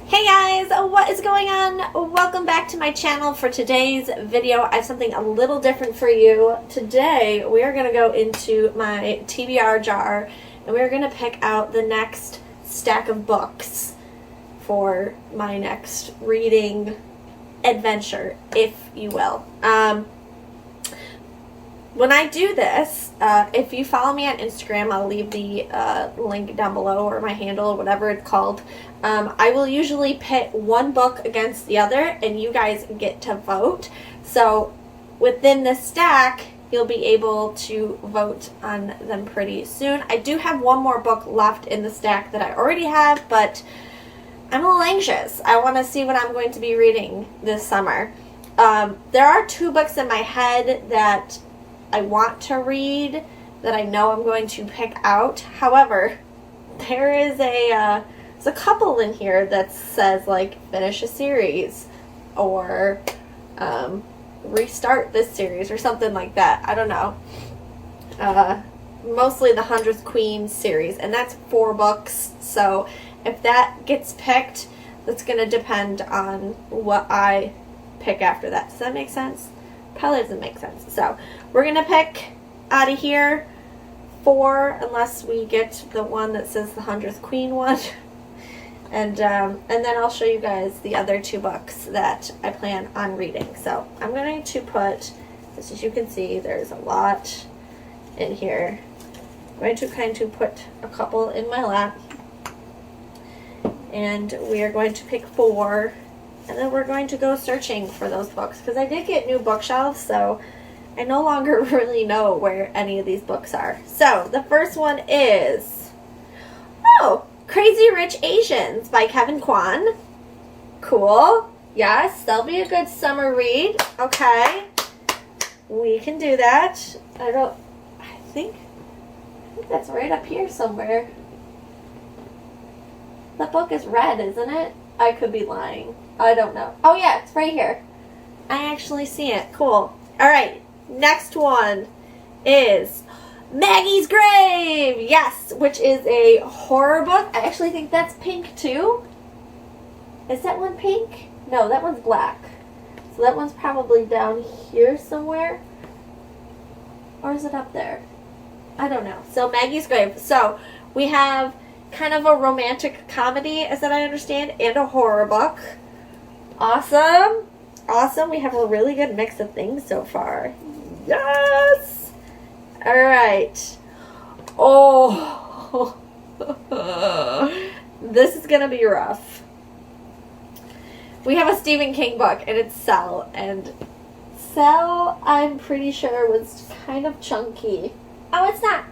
Hey guys, what is going on? Welcome back to my channel. For today's video, I have something a little different for you. Today, we are going to go into my TBR jar and we're going to pick out the next stack of books for my next reading adventure, if you will. When I do this, if you follow me on Instagram, I'll leave the link down below, or my handle, or whatever it's called. I will usually pit one book against the other, and you guys get to vote. So within this stack, you'll be able to vote on them pretty soon. I do have one more book left in the stack that I already have, but I'm a little anxious. I want to see what I'm going to be reading this summer. There are two books in my head that I want to read, that I know I'm going to pick out. However, there is there's a couple in here that says like finish a series or restart this series or something like that. I don't know. Mostly the 100th Queen series, and that's 4 books. So if that gets picked, that's going to depend on what I pick after that. Does that make sense? Probably doesn't make sense. So we're going to pick out of here 4, unless we get the one that says the 100th Queen one. And then I'll show you guys the other 2 books that I plan on reading. So I'm going to put, just as you can see, there's a lot in here. I'm going to kind of put a couple in my lap. And we are going to pick 4. And then we're going to go searching for those books, because I did get new bookshelves, so I no longer really know where any of these books are. So the first one is, Crazy Rich Asians by Kevin Kwan. Cool. Yes, that'll be a good summer read. Okay. We can do that. I think that's right up here somewhere. That book is red, isn't it? I could be lying. I don't know. Oh yeah, it's right here. I actually see it. Cool. Alright, next one is Maggie's Grave! Yes, which is a horror book. I actually think that's pink too. Is that one pink? No, that one's black. So that one's probably down here somewhere. Or is it up there? I don't know. So Maggie's Grave. So we have kind of a romantic comedy, as that I understand, and a horror book. Awesome. Awesome. We have a really good mix of things so far. Yes. All right. Oh. This is going to be rough. We have a Stephen King book, and it's Cell. And Cell, I'm pretty sure, was kind of chunky. Oh, it's not.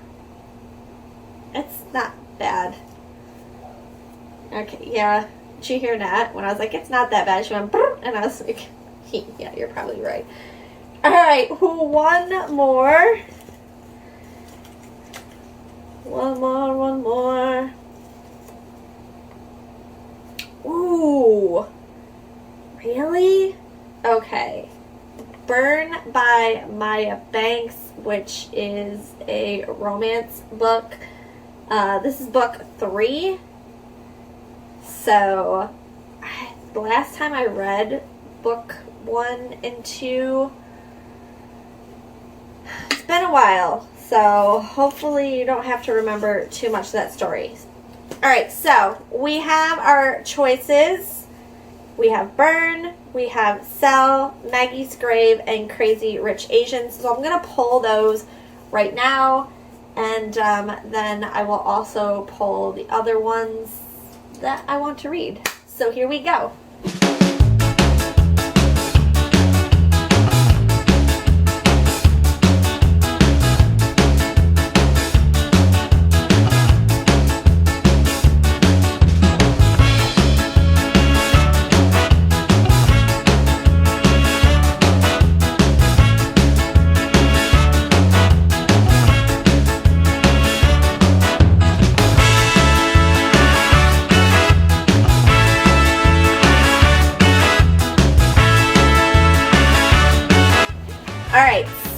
It's not bad. Okay, yeah. Did you hear that? When I was like, it's not that bad, she went, brr, and I was like, yeah, you're probably right. Alright, one more. One more. Ooh. Really? Okay. Burn by Maya Banks, which is a romance book. This is book 3. So, the last time I read book 1 and 2, it's been a while. So, hopefully you don't have to remember too much of that story. Alright, so we have our choices. We have Burn, we have Cell, Maggie's Grave, and Crazy Rich Asians. So I'm going to pull those right now. And then I will also pull the other ones that I want to read. So here we go.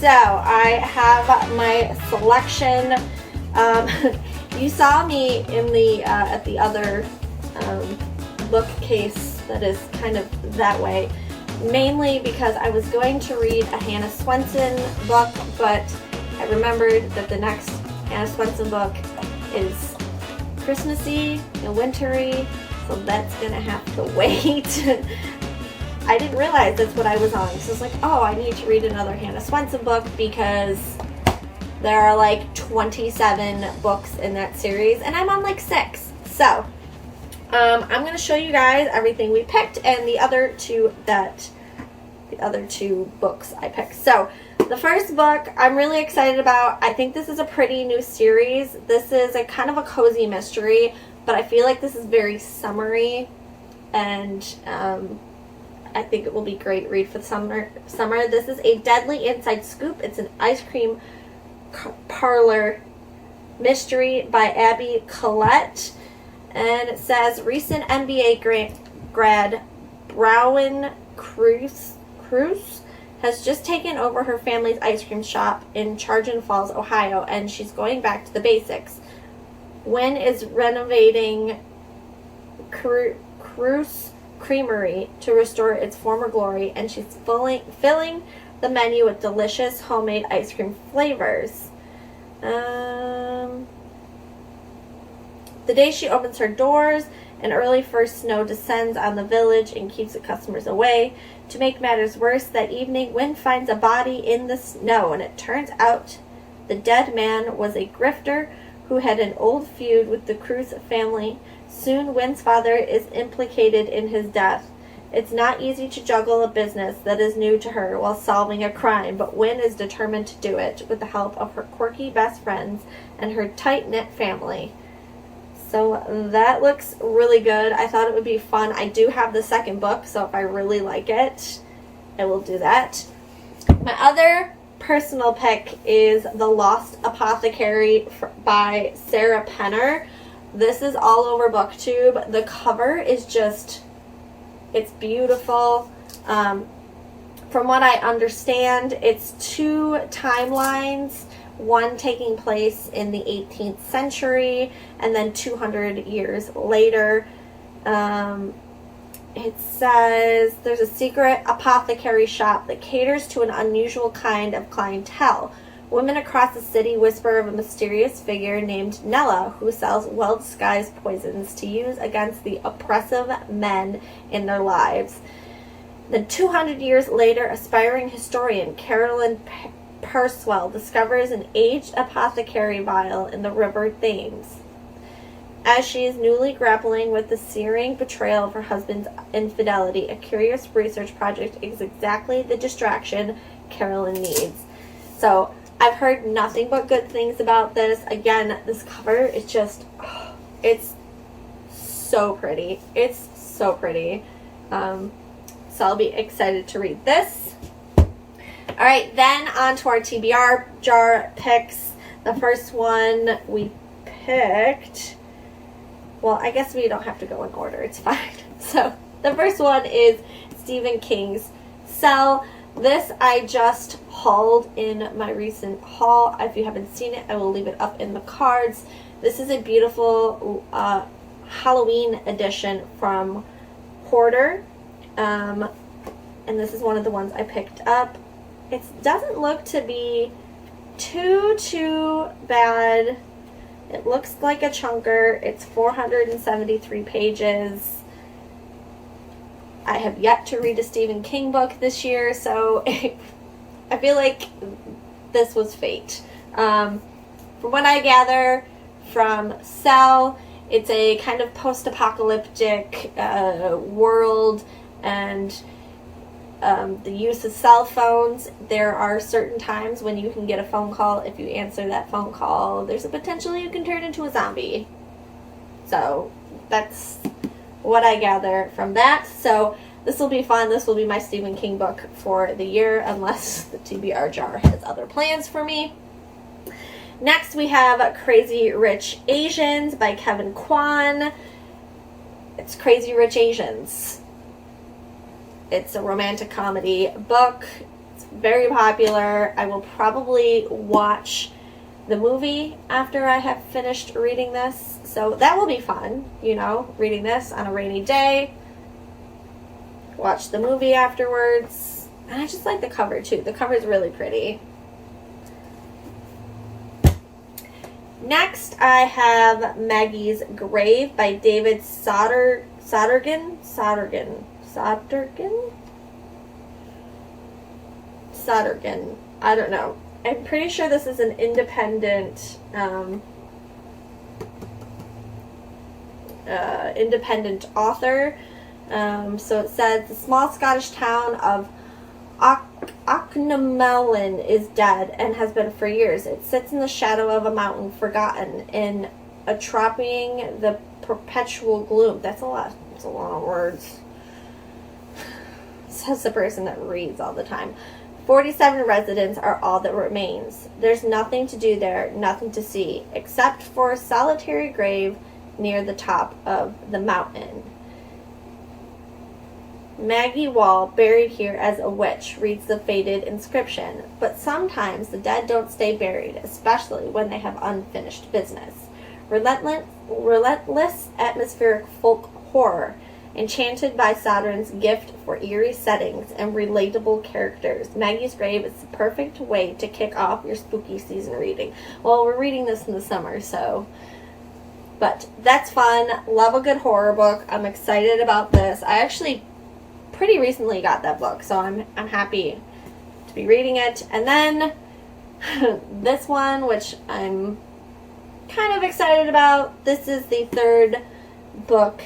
So I have my selection. You saw me in the at the other bookcase that is kind of that way. Mainly because I was going to read a Hannah Swenson book, but I remembered that the next Hannah Swenson book is Christmassy and wintry, so that's gonna have to wait. I didn't realize that's what I was on, so I was like, oh, I need to read another Hannah Swenson book because there are like 27 books in that series, and I'm on like 6. So, I'm going to show you guys everything we picked and the other two books I picked. So, the first book I'm really excited about. I think this is a pretty new series. This is a kind of a cozy mystery, but I feel like this is very summery, and I think it will be a great read for the summer. This is A Deadly Inside Scoop. It's an ice cream parlor mystery by Abby Collette. And it says, recent NBA grad Browen Cruz has just taken over her family's ice cream shop in Chagrin Falls, Ohio, and she's going back to the basics. Wynn is renovating Cruz Creamery to restore its former glory, and she's filling the menu with delicious homemade ice cream flavors. The day she opens her doors, an early first snow descends on the village and keeps the customers away. To make matters worse, that evening, Wynn finds a body in the snow, and it turns out the dead man was a grifter who had an old feud with the Cruz family. Soon, Wynn's father is implicated in his death. It's not easy to juggle a business that is new to her while solving a crime, but Wynn is determined to do it with the help of her quirky best friends and her tight-knit family. So that looks really good. I thought it would be fun. I do have the second book, so if I really like it, I will do that. My other personal pick is The Lost Apothecary by Sarah Penner. This is all over BookTube. The cover is just, it's beautiful. From what I understand, it's 2 timelines. One taking place in the 18th century and then 200 years later. It says there's a secret apothecary shop that caters to an unusual kind of clientele. Women across the city whisper of a mysterious figure named Nella who sells well-disguised poisons to use against the oppressive men in their lives. Then 200 years later, aspiring historian Carolyn Purswell discovers an aged apothecary vial in the river Thames. As she is newly grappling with the searing betrayal of her husband's infidelity, a curious research project is exactly the distraction Carolyn needs. So, I've heard nothing but good things about this. Again, this cover is just, it's so pretty. It's so pretty. So I'll be excited to read this. Alright, then on to our TBR jar picks. The first one we picked, well, I guess we don't have to go in order. It's fine. So, the first one is Stephen King's Cell. This I just hauled in my recent haul. If you haven't seen it, I will leave it up in the cards. This is a beautiful Halloween edition from Hoarder. And this is one of the ones I picked up. It doesn't look to be too bad. It looks like a chunker. It's 473 pages. I have yet to read a Stephen King book this year, so I feel like this was fate. From what I gather from Cell, it's a kind of post-apocalyptic world, and the use of cell phones. There are certain times when you can get a phone call. If you answer that phone call, there's a potential you can turn into a zombie. So that's what I gather from that. So this will be fun. This will be my Stephen King book for the year, unless the TBR jar has other plans for me. Next we have Crazy Rich Asians by Kevin Kwan. It's Crazy Rich Asians. It's a romantic comedy book. It's very popular. I will probably watch the movie after I have finished reading this. So that will be fun, you know, reading this on a rainy day. Watch the movie afterwards. And I just like the cover too. The cover is really pretty. Next, I have Maggie's Grave by David Sodergen. I don't know. I'm pretty sure this is an independent independent author. So it says the small Scottish town of Auchnamelin is dead and has been for years. It sits in the shadow of a mountain, forgotten, in atropying the perpetual gloom. That's a lot. It's a lot of words. Says the person that reads all the time. 47 residents are all that remains. There's nothing to do there, nothing to see, except for a solitary grave near the top of the mountain. Maggie Wall, buried here as a witch, reads the faded inscription. But sometimes the dead don't stay buried, especially when they have unfinished business. Relentless atmospheric folk horror, enchanted by Sodergen's gift for eerie settings and relatable characters. Maggie's Grave is the perfect way to kick off your spooky season reading. Well, we're reading this in the summer, so... But that's fun. Love a good horror book. I'm excited about this. I actually pretty recently got that book, so I'm happy to be reading it. And then this one, which I'm kind of excited about. This is the third book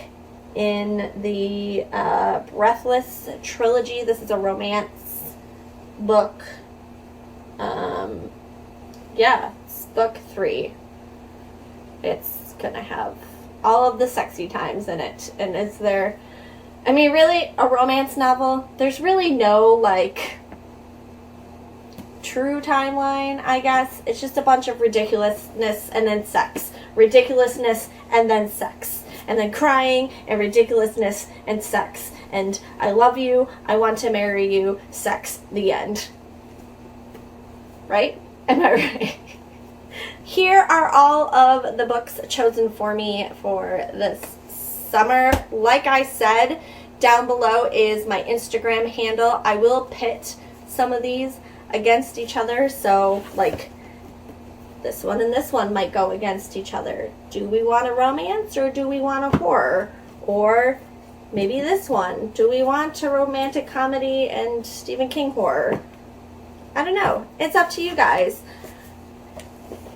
in the Breathless trilogy. This is a romance book. Yeah, it's book 3. It's gonna have all of the sexy times in it. And is there, I mean, really, a romance novel, there's really no, like, true timeline, I guess. It's just a bunch of ridiculousness and then sex. Ridiculousness and then sex. And then crying and ridiculousness and sex. And I love you, I want to marry you, sex, the end. Right? Am I right? Here are all of the books chosen for me for this summer. Like I said, down below is my Instagram handle. I will pit some of these against each other. So, like, this one and this one might go against each other. Do we want a romance or do we want a horror? Or maybe this one. Do we want a romantic comedy and Stephen King horror? I don't know. It's up to you guys.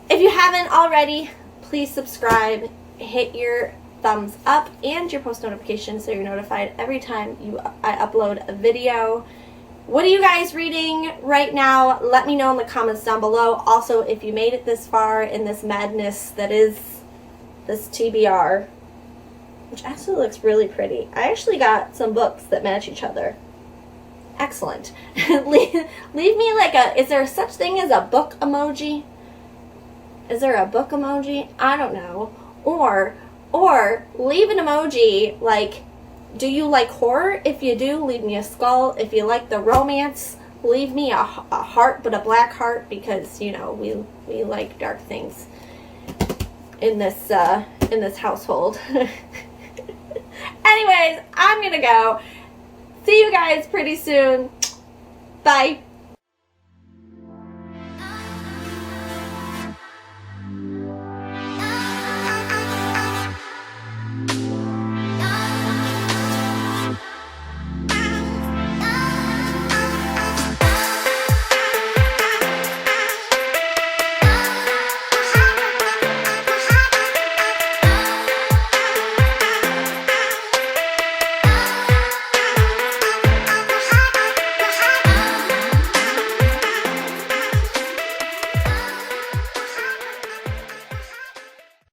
If you haven't already, please subscribe, hit your thumbs up and your post notifications so you're notified every time I upload a video. What are you guys reading right now? Let me know in the comments down below. Also, if you made it this far in this madness that is this TBR, which actually looks really pretty. I actually got some books that match each other. Excellent. leave me like is there such thing as a book emoji? Is there a book emoji? I don't know. Or leave an emoji like, do you like horror? If you do, leave me a skull. If you like the romance, leave me a heart, but a black heart, because, you know, we like dark things in this household. Anyways, I'm gonna go. See you guys pretty soon. Bye.